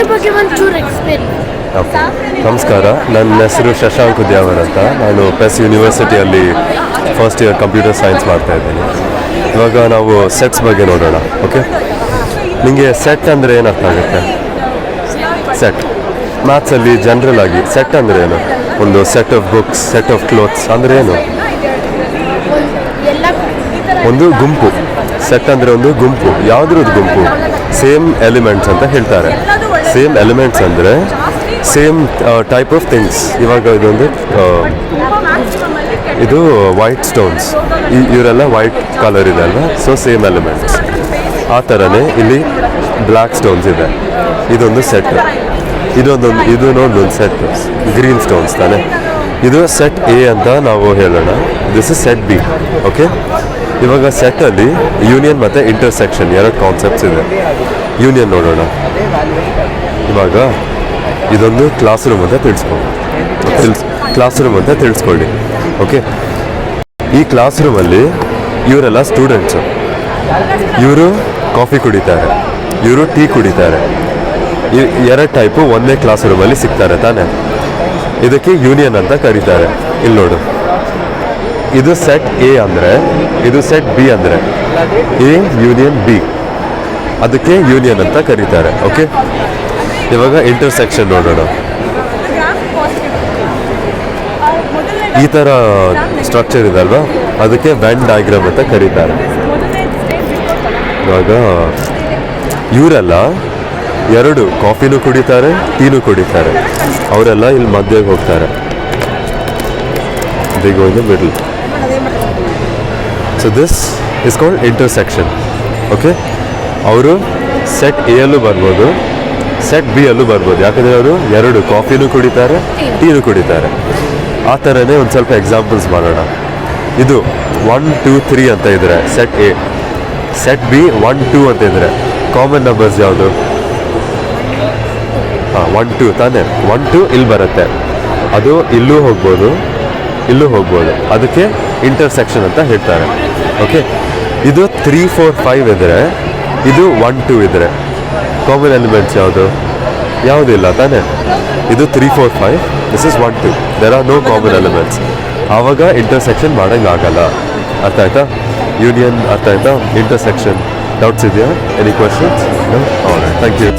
ಅದ್ರ ಬಗ್ಗೆ ಒಂಚೂರು ಎಕ್ಸ್ಪ್ಲೇನ್. ಓಕೆ, ನಮಸ್ಕಾರ. ನನ್ನ ಹೆಸರು ಶಶಾಂಕ್ ಉದ್ಯಾವರ್ ಅಂತ. ನಾನು PES ಯೂನಿವರ್ಸಿಟಿಯಲ್ಲಿ ಫಸ್ಟ್ ಇಯರ್ ಕಂಪ್ಯೂಟರ್ ಸೈನ್ಸ್ ಮಾಡ್ತಾ ಇದ್ದೀನಿ. ಇವಾಗ ನಾವು ಸೆಟ್ಸ್ ಬಗ್ಗೆ ನೋಡೋಣ. ಓಕೆ, ನಿಮಗೆ ಸೆಟ್ ಅಂದರೆ ಏನು ಅರ್ಥ ಆಗುತ್ತೆ? ಸೆಟ್ ಮ್ಯಾಥ್ಸಲ್ಲಿ ಜನರಲ್ ಆಗಿ ಸೆಟ್ ಅಂದರೆ ಏನು? ಒಂದು set of books, set of clothes ಅಂದರೆ ಏನು? ಒಂದು ಗುಂಪು. ಸೆಟ್ ಅಂದರೆ ಒಂದು ಗುಂಪು. ಯಾವುದ್ರದ್ದು ಗುಂಪು? ಸೇಮ್ ಎಲಿಮೆಂಟ್ಸ್ ಅಂತ ಹೇಳ್ತಾರೆ. ಸೇಮ್ ಎಲಿಮೆಂಟ್ಸ್ ಅಂದರೆ ಸೇಮ್ ಟೈಪ್ ಆಫ್ ಥಿಂಗ್ಸ್. ಇವಾಗ ಇದು ವೈಟ್ ಸ್ಟೋನ್ಸ್, ಇವರೆಲ್ಲ ವೈಟ್ ಕಲರ್ ಇದೆ ಅಲ್ವಾ, ಸೊ ಸೇಮ್ ಎಲಿಮೆಂಟ್ಸ್. ಆ ಥರನೇ ಇಲ್ಲಿ ಬ್ಲ್ಯಾಕ್ ಸ್ಟೋನ್ಸ್ ಇದೆ, ಇದೊಂದು ಸೆಟ್. ಇದು ನೋಡೊಂದು ಸೆಟ್ ಗ್ರೀನ್ ಸ್ಟೋನ್ಸ್ ತಾನೆ. ಇದು ಸೆಟ್ ಎ ಅಂತ ನಾವು ಹೇಳೋಣ. This is set B. Okay, ಇವಾಗ ಸೆಟ್ಟಲ್ಲಿ ಯೂನಿಯನ್ ಮತ್ತು ಇಂಟರ್ಸೆಕ್ಷನ್ ಎರಡು ಕಾನ್ಸೆಪ್ಟ್ಸ್ ಇದೆ. ಯೂನಿಯನ್ ನೋಡೋಣ. ಇವಾಗ ಇದೊಂದು ಕ್ಲಾಸ್ ರೂಮ್ ಅಂತ ತಿಳಿಸ್ಕೊಳ್ಳಿ. ಓಕೆ, ಈ ಕ್ಲಾಸ್ ರೂಮಲ್ಲಿ ಇವರೆಲ್ಲ ಸ್ಟೂಡೆಂಟ್ಸು. ಇವರು ಕಾಫಿ ಕುಡಿತಾರೆ, ಇವರು ಟೀ ಕುಡಿತಾರೆ. ಎರಡು ಟೈಪು ಒಂದೇ ಕ್ಲಾಸ್ ರೂಮಲ್ಲಿ ಸಿಗ್ತಾರೆ ತಾನೆ. ಇದಕ್ಕೆ ಯೂನಿಯನ್ ಅಂತ ಕರೀತಾರೆ. ಇಲ್ಲಿ ನೋಡು, ಇದು ಸೆಟ್ ಎ ಅಂದರೆ, ಇದು ಸೆಟ್ ಬಿ ಅಂದರೆ, ಎ ಯೂನಿಯನ್ ಬಿ, ಅದಕ್ಕೆ ಯೂನಿಯನ್ ಅಂತ ಕರೀತಾರೆ. ಓಕೆ, ಇವಾಗ ಇಂಟರ್ಸೆಕ್ಷನ್ ನೋಡೋಣ. ಈ ಥರ ಸ್ಟ್ರಕ್ಚರ್ ಇದೆ ಅಲ್ವಾ, ಅದಕ್ಕೆ ವೆನ್ ಡಯಾಗ್ರಾಮ್ ಅಂತ ಕರೀತಾರೆ. ಇವಾಗ ಇವರೆಲ್ಲ ಎರಡು ಕಾಫಿನೂ ಕುಡಿತಾರೆ, ಟೀನೂ ಕುಡಿತಾರೆ. ಅವರೆಲ್ಲ ಇಲ್ಲಿ ಮಧ್ಯೆಗೆ ಹೋಗ್ತಾರೆ. They go in the middle. So this is called intersection. Okay, ಅವರು ಸೆಟ್ ಎ ಅಲ್ಲೂ ಬರ್ಬೋದು, ಸೆಟ್ ಬಿ ಅಲ್ಲೂ ಬರ್ಬೋದು. ಯಾಕಂದರೆ ಅವರು ಎರಡು ಕಾಫಿನೂ ಕುಡಿತಾರೆ, ಟೀನೂ ಕುಡಿತಾರೆ. ಆ ಥರನೇ ಒಂದು ಸ್ವಲ್ಪ ಎಕ್ಸಾಂಪಲ್ಸ್ ಮಾಡೋಣ. ಇದು 1 2 3 ಅಂತ ಇದ್ರೆ ಸೆಟ್ ಎ, ಸೆಟ್ ಬಿ 1 2 ಅಂತ ಇದ್ರೆ ಕಾಮನ್ ನಂಬರ್ಸ್ ಯಾವುದು? 1 2 ತಾನೆ. 1 2 ಇಲ್ಲಿ ಬರುತ್ತೆ, ಅದು ಇಲ್ಲೂ ಹೋಗ್ಬೋದು, ಇಲ್ಲೂ ಹೋಗ್ಬೋದು. ಅದಕ್ಕೆ ಇಂಟರ್ಸೆಕ್ಷನ್ ಅಂತ ಹೇಳ್ತಾರೆ. ಓಕೆ, ಇದು 3 4 5 ಇದ್ರೆ, ಇದು 1 2 ಇದ್ರೆ ಕಾಮನ್ ಎಲಿಮೆಂಟ್ಸ್ ಯಾವುದು? ಯಾವುದಿಲ್ಲ ತಾನೆ. ಇದು 3 4 5, this is 1 2. There are no common elements. ಆವಾಗ ಇಂಟರ್ಸೆಕ್ಷನ್ ಮಾಡೋಂಗಾಗಲ್ಲ. ಅರ್ಥ ಆಯ್ತಾ? ಯೂನಿಯನ್ ಅರ್ಥ ಆಯ್ತಾ? ಇಂಟರ್ಸೆಕ್ಷನ್ ಡೌಟ್ಸ್ ಇದೆಯಾ? Any questions? Thank you.